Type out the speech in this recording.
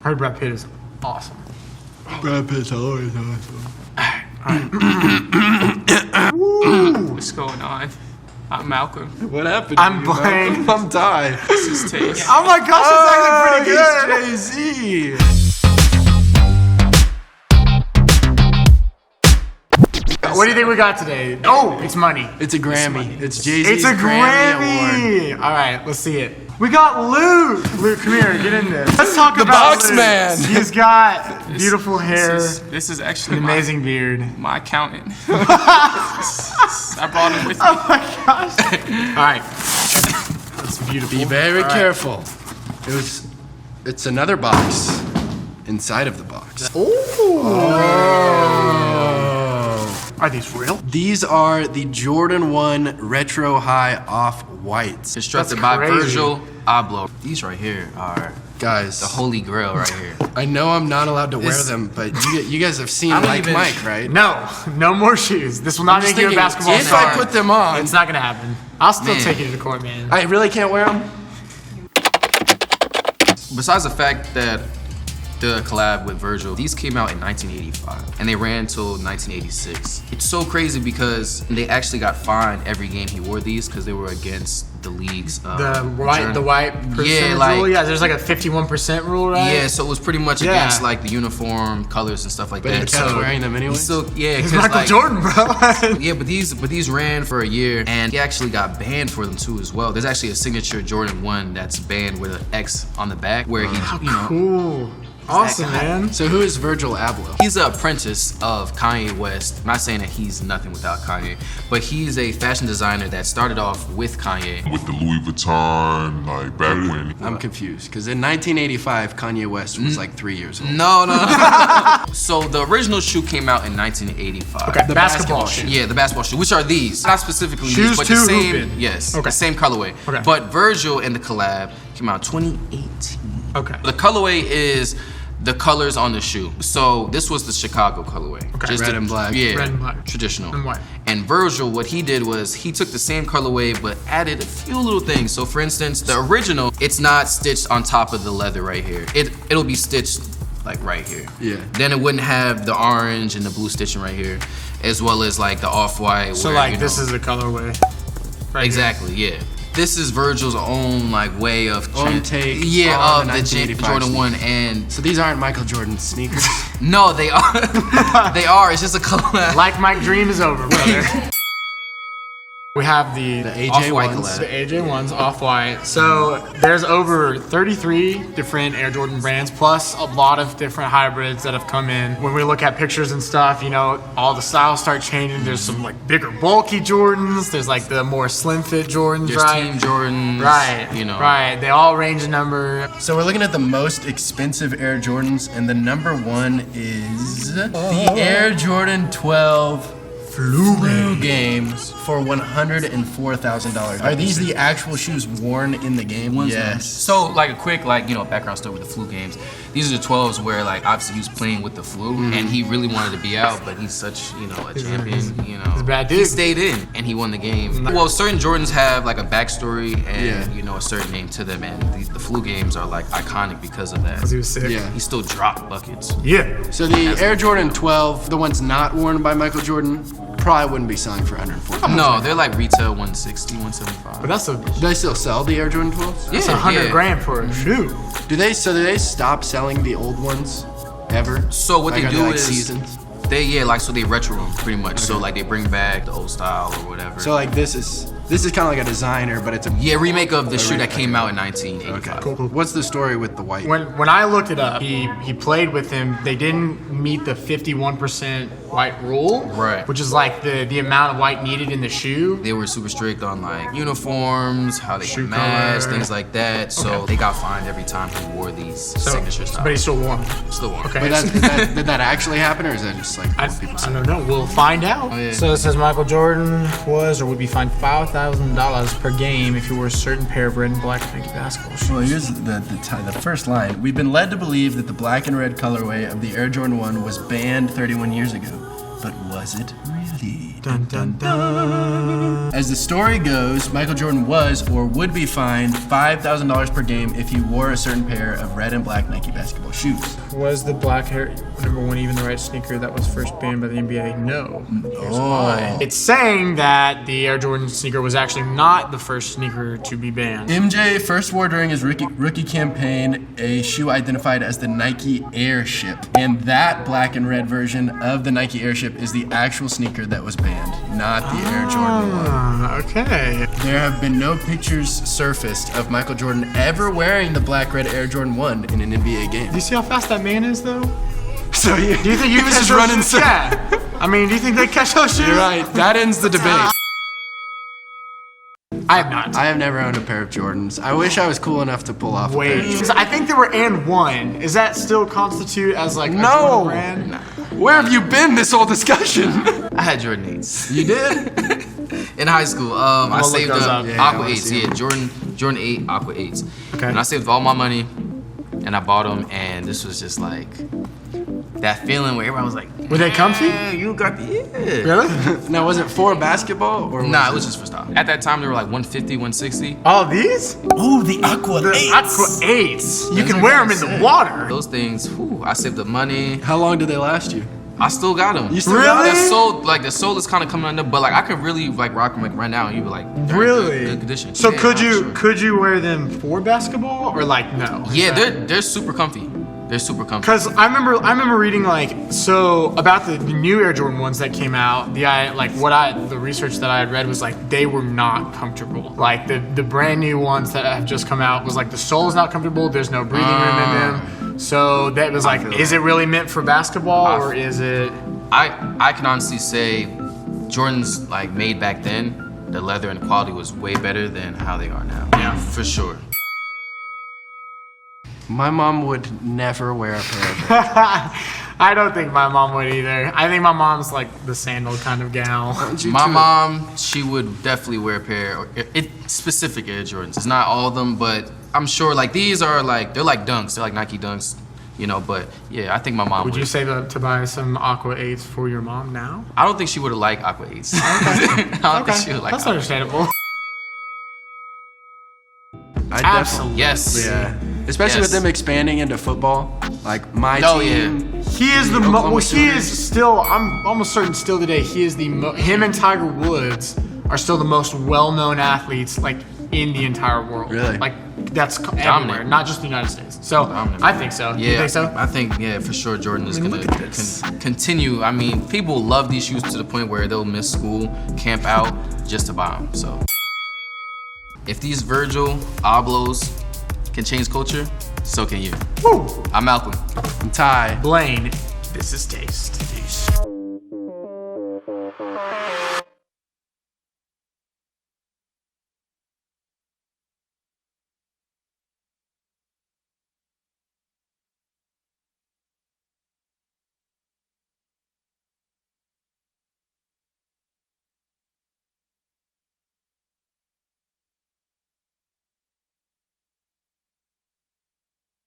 I heard Brad Pitt is awesome. Brad Pitt's always awesome. What's going on? I'm Malcolm. What happened? I'm Blayne. I'm Ty. This is Taste. Oh my gosh, that's actually pretty good. Jay-Z. What do you think we got today? Oh, it's money. It's a Grammy. It's Jay-Z's It's a Grammy Award. Grammy. All right, let's see it. We got Luke. Luke, come here, get in this. Let's talk The about box Luke. man. He's got beautiful hair, This is actually an amazing beard. my accountant. I brought him with me. Oh my gosh. All right. That's beautiful. Be very All right. careful. It's another box inside of the box. Are these real? These are the Jordan 1 Retro High Off-Whites. Constructed That's by crazy. Virgil Abloh. These right here are Guys, the holy grail right here. I know I'm not allowed to wear This- them, but you guys have seen I don't Like even- Mike, right? No more shoes. This will not just make you a thinking, basketball if star. I put them on, It's not gonna happen. I'll still Man. take you to the court, man. I really can't wear them? Besides the fact that the collab with Virgil, these came out in 1985 and they ran until 1986. It's so crazy because they actually got fined every game he wore these because they were against the league's The white percentage Yeah, like- rule. Yeah, there's like a 51% rule, right? Yeah, so it was pretty much Yeah. against like the uniform colors and stuff like But he that. kept So wearing them anyway? he still, yeah, It's 'cause, Michael like, Jordan, bro. Yeah, but these ran for a year, and he actually got banned for them too as well. There's actually a signature Jordan 1 that's banned with an X on the back, where he, you know, Cool. Awesome, guy. man. So who is Virgil Abloh? he's an apprentice of Kanye West. I'm not saying that he's nothing without Kanye, but he's a fashion designer that started off with Kanye. with the Louis Vuitton, like back when. I'm confused, because in 1985, Kanye West was like 3 years old. No. So the original shoe came out in 1985. Okay, The basketball basketball shoe. Yeah, the basketball shoe, which are these. Not specifically Shoes these, but to the same, hoop in. yes, Okay. the same colorway. Okay. But Virgil and the collab came out in 2018. Okay. The colorway is the colors on the shoe. So this was the Chicago colorway. Okay. Red and black. Yeah, Red and black. traditional. And white. And Virgil, what he did was he took the same colorway but added a few little things. So for instance, the original, it's not stitched on top of the leather right here. It'll be stitched like right here. Yeah. Then it wouldn't have the orange and the blue stitching right here, as well as like the off-white. So where, like you this know- is the colorway. Right Exactly, yeah. This is Virgil's own like way of Own take yeah, on of the the 1985 Jordan 1 and So these aren't Michael Jordan sneakers. no, they are. They are. It's just a color. here. Like my dream is over, brother. We have the AJ Off-white ones. collab. The AJ ones, off-white. So there's over 33 different Air Jordan brands, plus a lot of different hybrids that have come in. When we look at pictures and stuff, you know, all the styles start changing. There's some like bigger, bulky Jordans. There's like the more slim fit Jordans, There's right? Team Jordans. Right, You know. right. They all range in number. So we're looking at the most expensive Air Jordans, and the number one is the Air Jordan 12 Flu Games for $104,000. Are these the actual shoes worn in the game? Yes. So like a quick background story with the flu games. These are the 12s where like obviously he was playing with the flu and he really wanted to be out, but he's such a champion. a bad dude. He stayed in and he won the game. Well, certain Jordans have like a backstory and a certain name to them, and the flu games are like iconic because of that. Because he was sick. Yeah. He still dropped buckets. Yeah. So the Air Jordan 12, the ones not worn by Michael Jordan, probably wouldn't be selling for $104,000. No, they're like retail 160, 175. But that's Do they still sell the Air Jordan 12s? that's $100 grand for a shoe. Do they stop selling the old ones ever? So what Like, they are do like is seasons? so they retro them pretty much. So like they bring back the old style or whatever. So like this is kind of like a designer, but it's a remake of the shoe that came out in 1985. Cool. What's the story with the white? When I looked it up, he played with him. They didn't meet the 51% white rule, Right. Which is like the amount of white needed in the shoe. They were super strict on like uniforms, how they Shoe could match, color. things like that. So Okay. they got fined every time he wore these signature styles. But he still won. Still won. Okay. But did that actually happen, or is that just like what people I say? don't know. We'll find out. yeah. So it says Michael Jordan was or would be fined $5,000 per game if he wore a certain pair of red and black Nike basketball shoes. Well, here's the first line. We've been led to believe that the black and red colorway of the Air Jordan 1 was banned 31 years ago. But was it really? Dun, dun, dun. As the story goes, Michael Jordan was or would be fined $5,000 per game if he wore a certain pair of red and black Nike basketball shoes. Was the black hair number one even the right sneaker that was first banned by the NBA? No. Here's why. It's saying that the Air Jordan sneaker was actually not the first sneaker to be banned. MJ first wore during his rookie campaign a shoe identified as the Nike Airship. And that black and red version of the Nike Airship is the actual sneaker that was banned, not the Air Jordan 1. Okay. There have been no pictures surfaced of Michael Jordan ever wearing the black-red Air Jordan 1 in an NBA game. Do you see how fast that man is, though? So Do you think you was catch just those running shoes? Yeah. I mean, do you think they catch those shoes? You're right. That ends the debate. I have not. I have never owned a pair of Jordans. I wish I was cool enough to pull off a pair of Wait. Jordans. I think there were and one. Is that still constitute as like a No. Jordan brand? Where have you been this whole discussion? I had Jordan 8s. You did? In high school, I look saved those up up. Yeah, I Aqua wanna 8s. see Yeah, Jordan 8 Aqua 8s. Okay. And I saved all my money, and I bought them, and this was just like that feeling where everyone was like, Were they comfy? "Yeah, you got the yeah." Really? Now, was it for basketball or Nah, it was just for style. At that time, they were like 150, 160. All these? Oh, the Aqua The Aqua 8s. You can wear them in the water. Those things, whew, I saved up money. How long did they last you? I still got them. You still got Really? them? The sole is kind of coming under, but like I could really like rock them like right now, and you'd be like, they're in Really? good condition. So Yeah, could I'm you sure. could you wear them for basketball or like no? Yeah, they're super comfy. They're super comfy. Because I remember reading like so about the new Air Jordan ones that came out. The research that I had read was like they were not comfortable. Like the brand new ones that have just come out was like the sole is not comfortable. There's no breathing room in them. So that was like, is it really meant for basketball or is it? I can honestly say Jordans like made back then, the leather and quality was way better than how they are now. Yeah. For sure. My mom would never wear a pair of them. I don't think my mom would either. I think my mom's like the sandal kind of gal. My mom, she would definitely wear a pair, specific Air Jordans. It's not all of them, but I'm sure like these are like, they're like dunks. They're like Nike dunks, you know, but yeah, I think my mom Would you say to buy some Aqua 8s for your mom now? I don't think she would have liked Aqua 8s. I don't think she would like That's Aqua. understandable. I Absolutely. Yes. Yeah. Especially with Yes. them expanding into football. Like my Oh, team. He is the Oklahoma he Sooners. is still. I'm almost certain still today. He is him and Tiger Woods are still the most well-known athletes like in the entire world. Really? Like that's everywhere, not just the United States. So Dominant. I think so. Yeah, You think so? I think, yeah, for sure Jordan is mean, going look at this. to continue. I mean, people love these shoes to the point where they'll miss school, camp out, just to buy them. So if these Virgil Ablohs can change culture, so can you. Woo. I'm Malcolm. Ty. Blayne, this is Taste.